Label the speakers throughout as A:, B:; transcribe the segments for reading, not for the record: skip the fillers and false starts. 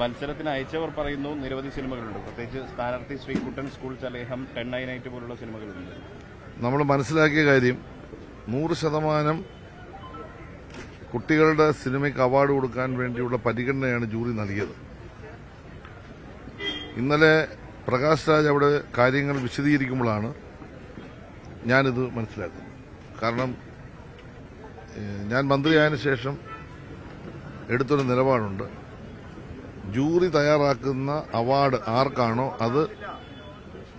A: മത്സരത്തിന് അയച്ചവർ പറയുന്നു നിരവധി സിനിമകളുണ്ട്, പ്രത്യേകിച്ച് സ്ഥാനാർത്ഥി ശ്രീകുട്ടൻ, സ്കൂൾ ചലേഹം, 10 പോലുള്ള സിനിമകളുണ്ട്.
B: നമ്മൾ മനസ്സിലാക്കിയ കാര്യം 100% കുട്ടികളുടെ സിനിമയ്ക്ക് അവാർഡ് കൊടുക്കാൻ വേണ്ടിയുള്ള പരിഗണനയാണ് ജൂറി നൽകിയത്. ഇന്നലെ പ്രകാശ് രാജ് അവിടെ കാര്യങ്ങൾ വിശദീകരിക്കുമ്പോഴാണ് ഞാനിത് മനസ്സിലാക്കുന്നത്. കാരണം ഞാൻ മന്ത്രിയായതിനു ശേഷം എടുത്തൊരു നിലപാടുണ്ട്. ജൂറി തയ്യാറാക്കുന്ന അവാർഡ് ആർക്കാണോ അത്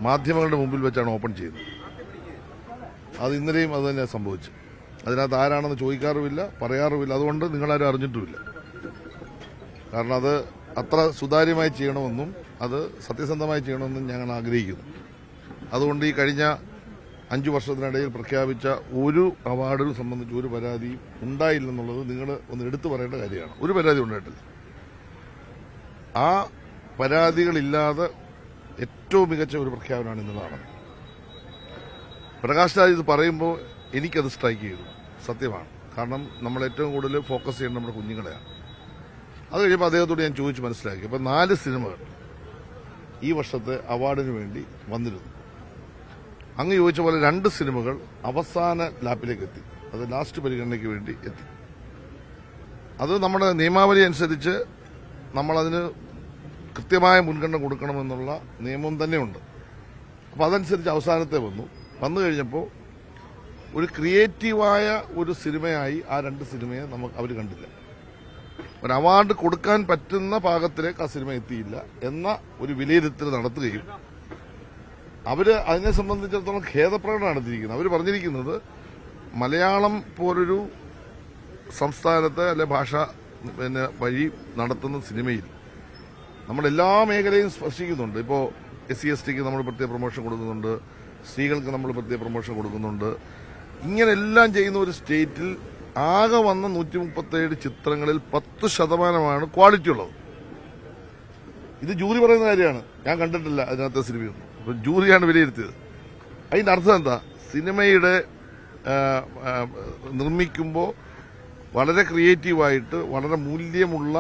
B: മാധ്യമങ്ങളുടെ മുമ്പിൽ വെച്ചാണ് ഓപ്പൺ ചെയ്യുന്നത്. അത് ഇന്നലെയും അത് തന്നെ സംഭവിച്ചു. അതിനകത്ത് ആരാണെന്ന് ചോദിക്കാറുമില്ല, പറയാറുമില്ല. അതുകൊണ്ട് നിങ്ങളാരും അറിഞ്ഞിട്ടുമില്ല. കാരണം അത് അത്ര സുതാര്യമായി ചെയ്യണമെന്നും അത് സത്യസന്ധമായി ചെയ്യണമെന്നും ഞങ്ങൾ ആഗ്രഹിക്കുന്നു. അതുകൊണ്ട് ഈ കഴിഞ്ഞ 5 വർഷത്തിനിടയിൽ പ്രഖ്യാപിച്ച ഒരു അവാർഡിൽ സംബന്ധിച്ച് ഒരു പരാതിയും ഉണ്ടായില്ലെന്നുള്ളത് നിങ്ങൾ ഒന്ന് എടുത്തു പറയേണ്ട കാര്യമാണ്. ഒരു പരാതി ഉണ്ടായിട്ടില്ല. ആ പരാതികളില്ലാതെ ഏറ്റവും മികച്ച ഒരു പ്രഖ്യാപനമാണ് ഇന്ന് നടന്നത്. പ്രകാശ് രാജ് ഇത് പറയുമ്പോൾ എനിക്കത് സ്ട്രൈക്ക് ചെയ്തു. സത്യമാണ്. കാരണം നമ്മൾ ഏറ്റവും കൂടുതൽ ഫോക്കസ് ചെയ്യേണ്ടത് നമ്മുടെ കുഞ്ഞുങ്ങളെയാണ്. അത് കഴിയുമ്പോൾ അദ്ദേഹത്തോട് ഞാൻ ചോദിച്ച് മനസ്സിലാക്കി. അപ്പോൾ 4 സിനിമകൾ ഈ വർഷത്തെ അവാർഡിന് വേണ്ടി വന്നിരുന്നു. അങ്ങ് ചോദിച്ച പോലെ 2 സിനിമകൾ അവസാന ലാപ്പിലേക്ക് എത്തി. അത് ലാസ്റ്റ് പരിഗണനയ്ക്ക് വേണ്ടി എത്തി. അത് നമ്മുടെ നിയമാവലി അനുസരിച്ച് നമ്മളതിന് കൃത്യമായ മുൻഗണന കൊടുക്കണമെന്നുള്ള നിയമം തന്നെയുണ്ട്. അപ്പോൾ അതനുസരിച്ച് അവസാനത്തെ വന്നു കഴിഞ്ഞപ്പോൾ ഒരു ക്രിയേറ്റീവായ ഒരു സിനിമയായി ആ 2 സിനിമയെ അവർ കണ്ടില്ല. ഒരു അവാർഡ് കൊടുക്കാൻ പറ്റുന്ന പാകത്തിലേക്ക് ആ സിനിമ എത്തിയില്ല എന്ന ഒരു വിലയിരുത്തൽ നടത്തുകയും അതിനെ സംബന്ധിച്ചിടത്തോളം ഖേദപ്രകടനം നടത്തിയിരിക്കുന്നത്. അവർ പറഞ്ഞിരിക്കുന്നത് മലയാളം പോലൊരു സംസ്ഥാനത്തെ അല്ലെ ഭാഷ വഴി നടത്തുന്ന സിനിമയിൽ നമ്മളെല്ലാ മേഖലയും സ്പർശിക്കുന്നുണ്ട്. ഇപ്പോൾ SC/STക്ക് നമ്മൾ പ്രത്യേക പ്രൊമോഷൻ കൊടുക്കുന്നുണ്ട്, സ്ത്രീകൾക്ക് നമ്മൾ പ്രത്യേക പ്രൊമോഷൻ കൊടുക്കുന്നുണ്ട്. ഇങ്ങനെല്ലാം ചെയ്യുന്ന ഒരു സ്റ്റേറ്റിൽ ആകെ വന്ന 137 ചിത്രങ്ങളിൽ 10% ക്വാളിറ്റി ഉള്ളത്. ഇത് ജൂറി പറയുന്ന കാര്യമാണ്. ഞാൻ കണ്ടിട്ടില്ല അതിനകത്തെ സിനിമയൊന്നും. അപ്പോൾ ജൂറിയാണ് വിലയിരുത്തിയത്. അതിന്റെ അർത്ഥം എന്താ? സിനിമയുടെ നിർമ്മിക്കുമ്പോൾ വളരെ ക്രിയേറ്റീവായിട്ട് വളരെ മൂല്യമുള്ള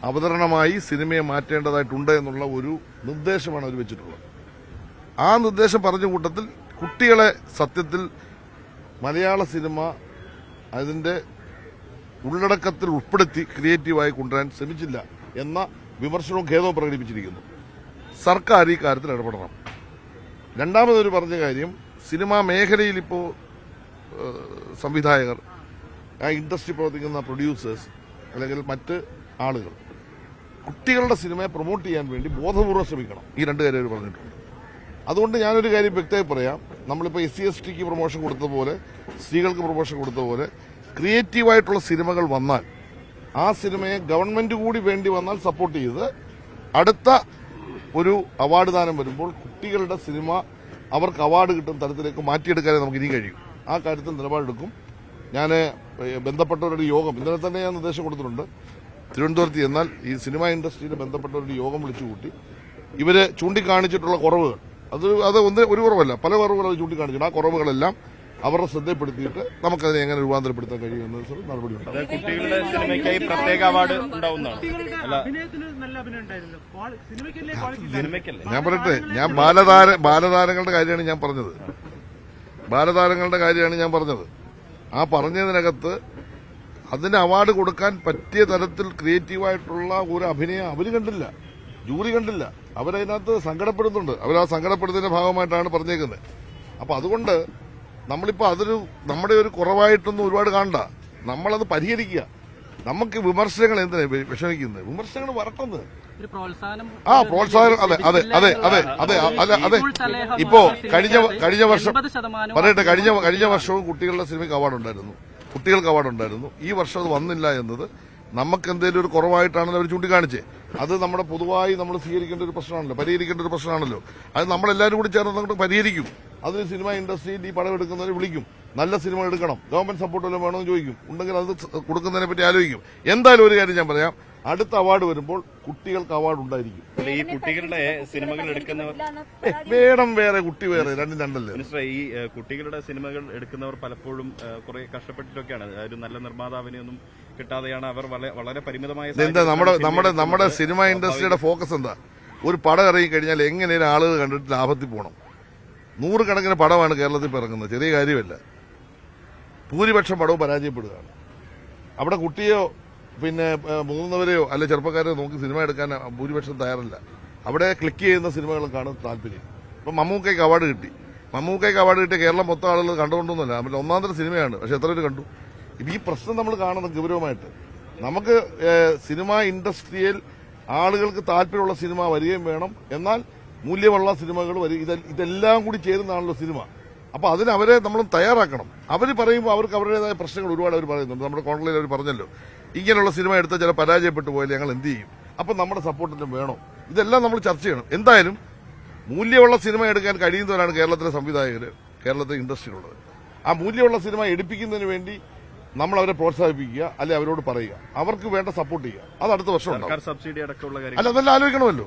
B: അവതരണമായി സിനിമയെ മാറ്റേണ്ടതായിട്ടുണ്ട് എന്നുള്ള ഒരു നിർദ്ദേശമാണ് അവർ വെച്ചിട്ടുള്ളത്. ആ നിർദ്ദേശം പറഞ്ഞ കൂട്ടത്തിൽ കുട്ടികളെ സത്യത്തിൽ മലയാള സിനിമ അതിന്റെ ഉള്ളടക്കത്തിൽ ഉൾപ്പെടുത്തി ക്രിയേറ്റീവായി കൊണ്ടുവരാൻ ശ്രമിച്ചില്ല എന്ന വിമർശനവും ഖേദവും പ്രകടിപ്പിച്ചിരിക്കുന്നു. സർക്കാർ ഈ കാര്യത്തിൽ ഇടപെടണം. രണ്ടാമതൊരു പറഞ്ഞ കാര്യം, സിനിമാ മേഖലയിൽ ഇപ്പോൾ സംവിധായകർ, ആ ഇൻഡസ്ട്രി പ്രവർത്തിക്കുന്ന പ്രൊഡ്യൂസേഴ്സ് അല്ലെങ്കിൽ മറ്റ് ആളുകൾ കുട്ടികളുടെ സിനിമയെ പ്രൊമോട്ട് ചെയ്യാൻ വേണ്ടി ബോധപൂർവ്വം ശ്രമിക്കണം. ഈ 2 കാര്യം അവർ പറഞ്ഞിട്ടുണ്ട്. അതുകൊണ്ട് ഞാനൊരു കാര്യം വ്യക്തമായി പറയാം. നമ്മളിപ്പോൾ SC/STക്ക് പ്രൊമോഷൻ കൊടുത്ത പോലെ, സ്ത്രീകൾക്ക് പ്രൊമോഷൻ കൊടുത്ത പോലെ ക്രിയേറ്റീവായിട്ടുള്ള സിനിമകൾ വന്നാൽ ആ സിനിമയെ ഗവൺമെന്റ് കൂടി വേണ്ടി വന്നാൽ സപ്പോർട്ട് ചെയ്ത് അടുത്ത ഒരു അവാർഡ് ദാനം വരുമ്പോൾ കുട്ടികളുടെ സിനിമ അവർക്ക് അവാർഡ് കിട്ടുന്ന തരത്തിലേക്ക് മാറ്റിയെടുക്കാനേ നമുക്ക് ഇനി കഴിയും. ആ കാര്യത്തിൽ നിലപാടെടുക്കും. ഞാൻ ബന്ധപ്പെട്ടവരുടെ യോഗം ഇന്നലെ തന്നെ ഞാൻ നിർദ്ദേശം കൊടുത്തിട്ടുണ്ട്. തിരുവനന്തപുരത്ത് ചെന്നാൽ ഈ സിനിമാ ഇൻഡസ്ട്രിയിൽ ബന്ധപ്പെട്ടവരുടെ യോഗം വിളിച്ചുകൂട്ടി ഇവര് ചൂണ്ടിക്കാണിച്ചിട്ടുള്ള കുറവുകൾ, അത് ഒരു കുറവല്ല, പല കുറവുകൾ അത് ചൂണ്ടിക്കാണിച്ചിട്ടുണ്ട്. ആ കുറവുകളെല്ലാം അവരുടെ ശ്രദ്ധപ്പെടുത്തിയിട്ട് നമുക്കതിനെ എങ്ങനെ രൂപാന്തരപ്പെടുത്താൻ കഴിയുമെന്ന് നടപടി ഉണ്ടാവും.
A: കുട്ടികളുടെ സിനിമയ്ക്കായി പ്രത്യേക അവാർഡ് ഉണ്ടാവുന്നതാണ്.
B: ഞാൻ പറയട്ടെ, ഞാൻ ബാലതാരങ്ങളുടെ കാര്യമാണ് ഞാൻ പറഞ്ഞത്. ആ പറഞ്ഞതിനകത്ത് അതിന് അവാർഡ് കൊടുക്കാൻ പറ്റിയ തരത്തിൽ ക്രിയേറ്റീവായിട്ടുള്ള ഒരു അഭിനയം അവർ കണ്ടില്ല, ജൂറി കണ്ടില്ല. അവരതിനകത്ത് സങ്കടപ്പെടുന്നുണ്ട്. അവർ ആ സങ്കടപ്പെടുന്നതിന്റെ ഭാഗമായിട്ടാണ് പറഞ്ഞേക്കുന്നത്. അപ്പൊ അതുകൊണ്ട് നമ്മളിപ്പോ നമ്മുടെ ഒരു കുറവായിട്ടൊന്നും ഒരുപാട് കാണണ്ട. നമ്മളത് പരിഹരിക്കുക. നമുക്ക് വിമർശനങ്ങൾ എന്തിനാ വിഷമിക്കുന്നത്? വിമർശനങ്ങൾ വരട്ടുന്നത് പ്രോത്സാഹനം. അതെ. ഇപ്പോ കഴിഞ്ഞ വർഷം പറയട്ടെ, കഴിഞ്ഞ വർഷവും കുട്ടികളുടെ സിനിമയ്ക്ക് അവാർഡ് ഉണ്ടായിരുന്നു, കുട്ടികൾക്ക് അവാർഡ് ഉണ്ടായിരുന്നു. ഈ വർഷം അത് വന്നില്ല എന്നത് നമുക്ക് എന്തെങ്കിലും ഒരു കുറവായിട്ടാണല്ലോ അവർ ചൂണ്ടിക്കാണിച്ചേ. അത് നമ്മുടെ പൊതുവായി നമ്മൾ സ്വീകരിക്കേണ്ട ഒരു പ്രശ്നമാണല്ലോ, പരിഹരിക്കേണ്ട ഒരു പ്രശ്നമാണല്ലോ. അത് നമ്മളെല്ലാവരും കൂടി ചേർന്ന് അങ്ങോട്ട് പരിഹരിക്കും. അതിന് സിനിമ ഇൻഡസ്ട്രിയിൽ ഈ പടം എടുക്കുന്നവരെ വിളിക്കും. നല്ല സിനിമ എടുക്കണം, ഗവൺമെന്റ് സപ്പോർട്ട് വല്ലതും വേണമെന്ന് ചോദിക്കും. ഉണ്ടെങ്കിൽ അത് കൊടുക്കുന്നതിനെ പറ്റി ആലോചിക്കും. എന്തായാലും ഒരു കാര്യം ഞാൻ പറയാം, അടുത്ത അവാർഡ് വരുമ്പോൾ കുട്ടികൾക്ക് അവാർഡ് ഉണ്ടായിരിക്കും.
A: അല്ല, ഈ കുട്ടികളുടെ സിനിമകൾ എടുക്കുന്നവർ
B: വേണം വേറെ, കുട്ടി വേറെ, രണ്ടും രണ്ടല്ലേ.
A: മിനിസ്റ്റർ, ഈ കുട്ടികളുടെ സിനിമകൾ എടുക്കുന്നവർ പലപ്പോഴും കുറെ കഷ്ടപ്പെട്ടിട്ടൊക്കെയാണ്. ഒരു നല്ല നിർമ്മാതാവിനെ ഒന്നും കിട്ടാതെയാണ് അവർ വളരെ പരിമിതമായ
B: എന്താ നമ്മുടെ സിനിമ ഇൻഡസ്ട്രിയുടെ ഫോക്കസ് എന്താ? ഒരു പടം ഇറങ്ങി കഴിഞ്ഞാൽ എങ്ങനെയാണ് ആളുകൾ കണ്ടിട്ട് ലാഭത്തിൽ പോകണം. 100 കണക്കിന് പടമാണ് കേരളത്തിൽ ഇപ്പോൾ ഇറങ്ങുന്നത്, ചെറിയ കാര്യമല്ല. ഭൂരിപക്ഷം പടവും പരാജയപ്പെടുകയാണ്. അവിടെ കുട്ടിയോ പിന്നെ മുതിർന്നവരെയോ അല്ലെ ചെറുപ്പക്കാരെയോ നോക്കി സിനിമ എടുക്കാൻ ഭൂരിപക്ഷം തയ്യാറല്ല. അവിടെ ക്ലിക്ക് ചെയ്യുന്ന സിനിമകൾക്കാണ് താല്പര്യം. ഇപ്പം മമ്മൂക്കയ്ക്ക് അവാർഡ് കിട്ടി. മമ്മൂക്കയ്ക്ക് അവാർഡ് കിട്ടിയ കേരളം മൊത്തം ആളുകൾ കണ്ടുകൊണ്ടൊന്നുമല്ല, നമ്മൾ ഒന്നാന്തര സിനിമയാണ്. പക്ഷെ എത്ര പേര് കണ്ടു? ഈ പ്രശ്നം നമ്മൾ കാണുന്നത് ഗൗരവമായിട്ട്. നമുക്ക് സിനിമ ഇൻഡസ്ട്രിയിൽ ആളുകൾക്ക് താല്പര്യമുള്ള സിനിമ വരികയും വേണം, എന്നാൽ മൂല്യമുള്ള സിനിമകൾ ഇതെല്ലാം കൂടി ചേരുന്നതാണല്ലോ സിനിമ. അപ്പൊ അതിന് അവരെ നമ്മൾ തയ്യാറാക്കണം. അവർ പറയുമ്പോൾ അവർക്ക് അവരുടേതായ പ്രശ്നങ്ങൾ ഒരുപാട് അവർ പറയുന്നുണ്ട്. നമ്മുടെ കോൺക്ലേവിൽ അവർ പറഞ്ഞല്ലോ, ഇങ്ങനെയുള്ള സിനിമ എടുത്താൽ ചില പരാജയപ്പെട്ടു പോയാൽ ഞങ്ങൾ എന്ത് ചെയ്യും, അപ്പൊ നമ്മുടെ സപ്പോർട്ടിനും വേണം. ഇതെല്ലാം നമ്മൾ ചർച്ച ചെയ്യണം. എന്തായാലും മൂല്യമുള്ള സിനിമ എടുക്കാൻ കഴിയുന്നവരാണ് കേരളത്തിലെ സംവിധായകർ, കേരളത്തിലെ ഇൻഡസ്ട്രിയിലുള്ളത്. ആ മൂല്യമുള്ള സിനിമ എടുപ്പിക്കുന്നതിന് വേണ്ടി നമ്മൾ അവരെ പ്രോത്സാഹിപ്പിക്കുക, അല്ലെ അവരോട് പറയുക, അവർക്ക് വേണ്ട സപ്പോർട്ട് ചെയ്യുക. അത് അടുത്ത വർഷം ഉണ്ടാവും.
A: സബ്സിഡി അടക്കമുള്ള കാര്യം
B: അല്ല, അതെല്ലാം ആലോചിക്കണമല്ലോ.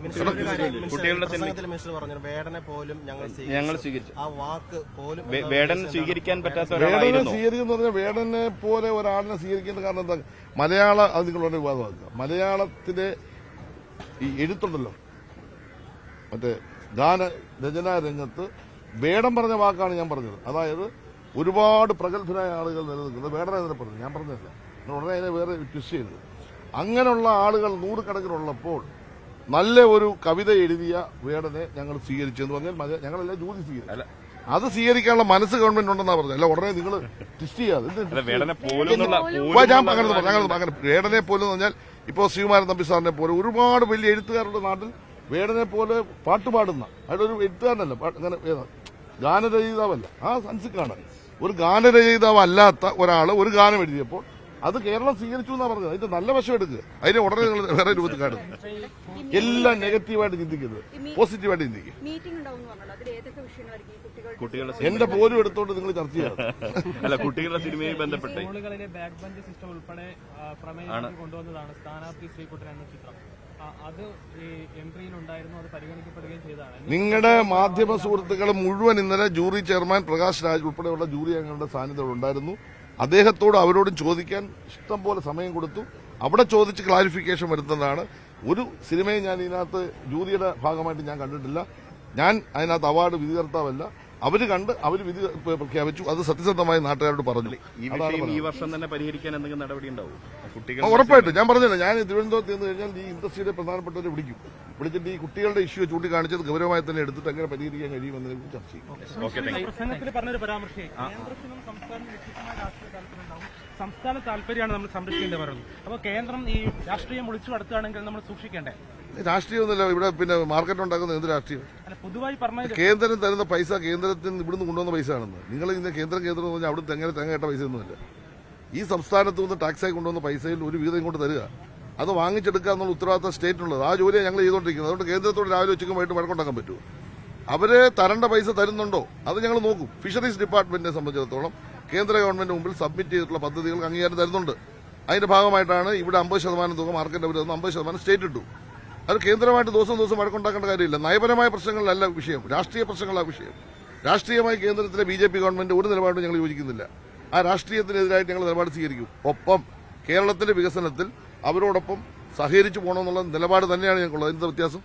A: കുട്ടികളുടെ ഞങ്ങൾ സ്വീകരിച്ചു. വേടൻ സ്വീകരിക്കാൻ പറ്റാത്തവരായിരുന്നു.
B: സ്വീകരിക്കുന്ന പറഞ്ഞാൽ വേടനെ പോലെ ഒരാളിനെ സ്വീകരിക്കേണ്ട കാരണം എന്താ? അത് നിങ്ങൾ വളരെ വിവാദമാക്കുക. മലയാളത്തിലെ ഈ എഴുത്തുണ്ടല്ലോ, മറ്റേ ഗാന രചനാ രംഗത്ത് വേടം പറഞ്ഞ വാക്കാണ് ഞാൻ പറഞ്ഞത്. അതായത് ഒരുപാട് പ്രഗത്ഭരായ ആളുകൾ നിലനിൽക്കുന്നത് വേടനെ തന്നെ പറഞ്ഞു, ഞാൻ പറഞ്ഞതല്ല. ഉടനെ അതിനെ വേറെ ട്വിസ്റ്റ് ചെയ്തത്. അങ്ങനെയുള്ള ആളുകൾ 100 കണക്കിനുള്ളപ്പോൾ നല്ല ഒരു കവിത എഴുതിയ വേടനെ ഞങ്ങൾ സ്വീകരിച്ചെന്ന് പറഞ്ഞാൽ ഞങ്ങളെല്ലാം ജൂതി സ്വീകരിച്ചു. അത് സ്വീകരിക്കാനുള്ള മനസ്സ് ഗവൺമെന്റ് ഉണ്ടെന്നാ പറഞ്ഞത്. അല്ല ഉടനെ നിങ്ങൾ ട്വിസ്റ്റ് ചെയ്യാതെ.
A: വേടനെ പോലും
B: അങ്ങനെ വേടനെ പോലും എന്ന് പറഞ്ഞാൽ ഇപ്പോ ശ്രീകുമാരൻ തമ്പി സാറിനെ പോലെ ഒരുപാട് വലിയ എഴുത്തുകാരുടെ നാട്ടിൽ വേടനെ പോലെ പാട്ടുപാടുന്ന അയാളൊരു എഴുത്തുകാരനല്ല, അങ്ങനെ ഗാനരചയിതാവല്ല, ആ സെൻസിക്കാണ്. ഒരു ഗാനരചയിതാവ് അല്ലാത്ത ഒരാള് ഒരു ഗാനം എഴുതിയപ്പോൾ അത് കേരളം സ്വീകരിച്ചു എന്നാ പറഞ്ഞത്. അതിന്റെ നല്ല വശം എടുക്കുക, അതിനെ ഉടനെ നിങ്ങൾ വേറെ രൂപത്തിൽ കാണുന്നു. എല്ലാം നെഗറ്റീവായിട്ട് ചിന്തിക്കരുത്, പോസിറ്റീവായിട്ട് ചിന്തിക്കുക. എന്റെ പോലും എടുത്തോണ്ട് നിങ്ങൾ ചർച്ച ചെയ്യാം.
A: അല്ല, കുട്ടികളുടെ സിനിമയുമായി ബന്ധപ്പെട്ട്
C: കൊണ്ടുവന്നതാണ് സ്ഥാനാർത്ഥി ശ്രീകുട്ടൻ എന്ന ചിത്രം. അത് എൻട്രിയിൽ ഉണ്ടായിരുന്നു, അത് പരിഗണിക്കപ്പെടുകയും ചെയ്തതാണ്.
B: നിങ്ങളുടെ മാധ്യമ സുഹൃത്തുക്കൾ മുഴുവൻ ഇന്നലെ ജൂറി ചെയർമാൻ പ്രകാശ് രാജ് ഉൾപ്പെടെയുള്ള ജൂറി അംഗങ്ങളുടെ സാന്നിധ്യം ഉണ്ടായിരുന്നു. അദ്ദേഹത്തോട് അവരോടും ചോദിക്കാൻ ഇഷ്ടം പോലെ സമയം കൊടുത്തു. അവിടെ ചോദിച്ച് ക്ലാരിഫിക്കേഷൻ വരുത്തുന്നതാണ്. ഒരു സിനിമയും ഞാൻ ഇതിനകത്ത് ജൂറിയുടെ ഭാഗമായിട്ട് ഞാൻ കണ്ടിട്ടില്ല. ഞാൻ അതിനകത്ത് അവാർഡ് വിധികർത്താവല്ല. അവര് കണ്ട് അവർ വിധി പ്രഖ്യാപിച്ചു. അത് സത്യസന്ധമായി നാട്ടുകാരോട് പറഞ്ഞു.
A: ഈ വർഷം തന്നെ പരിഹരിക്കാൻ എന്തെങ്കിലും നടപടി ഉണ്ടാവും?
B: ഉറപ്പായിട്ടും ഞാൻ പറഞ്ഞില്ല. ഞാൻ തിരുവനന്തപുരത്ത് നിന്ന് കഴിഞ്ഞാൽ ഈ ഇൻഡസ്ട്രിയുടെ പ്രധാനപ്പെട്ടവരെ വിളിച്ചിട്ട് ഈ കുട്ടികളുടെ ഇഷ്യൂ ചൂണ്ടിക്കാണിച്ചത് ഗൗരവമായി തന്നെ എടുത്തിട്ട് എങ്ങനെ പരിഹരിക്കാൻ കഴിയുമെന്നതിനെ കുറിച്ച് ചർച്ച ചെയ്യും.
C: പ്രസംഗത്തിൽ പറഞ്ഞൊരു പരാമർശം സംസ്ഥാന താല്പര്യമാണ് നമ്മൾ സംരക്ഷിക്കേണ്ടത് പറഞ്ഞു. അപ്പോൾ കേന്ദ്രം ഈ രാഷ്ട്രീയം ഒളിച്ചു നടത്തുകയാണെങ്കിൽ നമ്മൾ സൂക്ഷിക്കേണ്ടേ?
B: രാഷ്ട്രീയമൊന്നുമില്ല ഇവിടെ. പിന്നെ മാർക്കറ്റ് ഉണ്ടാക്കുന്ന എന്ത് രാഷ്ട്രീയം?
C: പൊതുവായി പറഞ്ഞ
B: കേന്ദ്രം തരുന്ന പൈസ കേന്ദ്രത്തിൽ ഇവിടുന്ന് കൊണ്ടുവന്ന പൈസ ആണെന്ന്. നിങ്ങൾ ഇന്ന് കേന്ദ്രം എന്ന് പറഞ്ഞാൽ അവിടെ തേങ്ങ കേട്ട പൈസ ഒന്നുമില്ല. ഈ സംസ്ഥാനത്ത് നിന്ന് ടാക്സായി കൊണ്ടുവന്ന പൈസയിൽ ഒരു വിഹിതം ഇങ്ങോട്ട് തരിക, അത് വാങ്ങിച്ചെടുക്കുക എന്നുള്ള ഉത്തരവാദിത്തം സ്റ്റേറ്റിനുള്ളത്. ആ ജോലിയാണ് ഞങ്ങൾ ചെയ്തുകൊണ്ടിരിക്കുന്നത്. അതുകൊണ്ട് കേന്ദ്രത്തോട് രാവിലെ ഉച്ചയ്ക്കും വൈകിട്ട് വഴക്കുണ്ടാക്കാൻ പറ്റുമോ? അവര് തരേണ്ട പൈസ തരുന്നുണ്ടോ അത് ഞങ്ങൾ നോക്കും. ഫിഷറീസ് ഡിപ്പാർട്ട്മെന്റിനെ സംബന്ധിച്ചിടത്തോളം കേന്ദ്ര ഗവൺമെന്റ് മുമ്പിൽ സബ്മിറ്റ് ചെയ്തിട്ടുള്ള പദ്ധതികൾക്ക് അംഗീകാരം തരുന്നുണ്ട്. അതിന്റെ ഭാഗമായിട്ടാണ് ഇവിടെ 50% തുക മാർക്കറ്റ് അവർ 50% സ്റ്റേറ്റ് ഇട്ടു. അത് കേന്ദ്രമായിട്ട് ദിവസം വഴക്കുണ്ടാക്കേണ്ട കാര്യമില്ല. നയപരമായ പ്രശ്നങ്ങളിലല്ല വിഷയം, രാഷ്ട്രീയ പ്രശ്നങ്ങളാണ് വിഷയം. രാഷ്ട്രീയമായി കേന്ദ്രത്തിലെ BJP ഗവൺമെന്റ് ഒരു നിലപാടും ഞങ്ങൾ യോജിക്കുന്നില്ല. ആ രാഷ്ട്രീയത്തിനെതിരായിട്ട് ഞങ്ങൾ നിലപാട് സ്വീകരിക്കും. ഒപ്പം കേരളത്തിന്റെ വികസനത്തിൽ അവരോടൊപ്പം സഹകരിച്ചു പോകണമെന്നുള്ള നിലപാട് തന്നെയാണ് ഞങ്ങൾക്കുള്ളത്. എന്താ വ്യത്യാസം?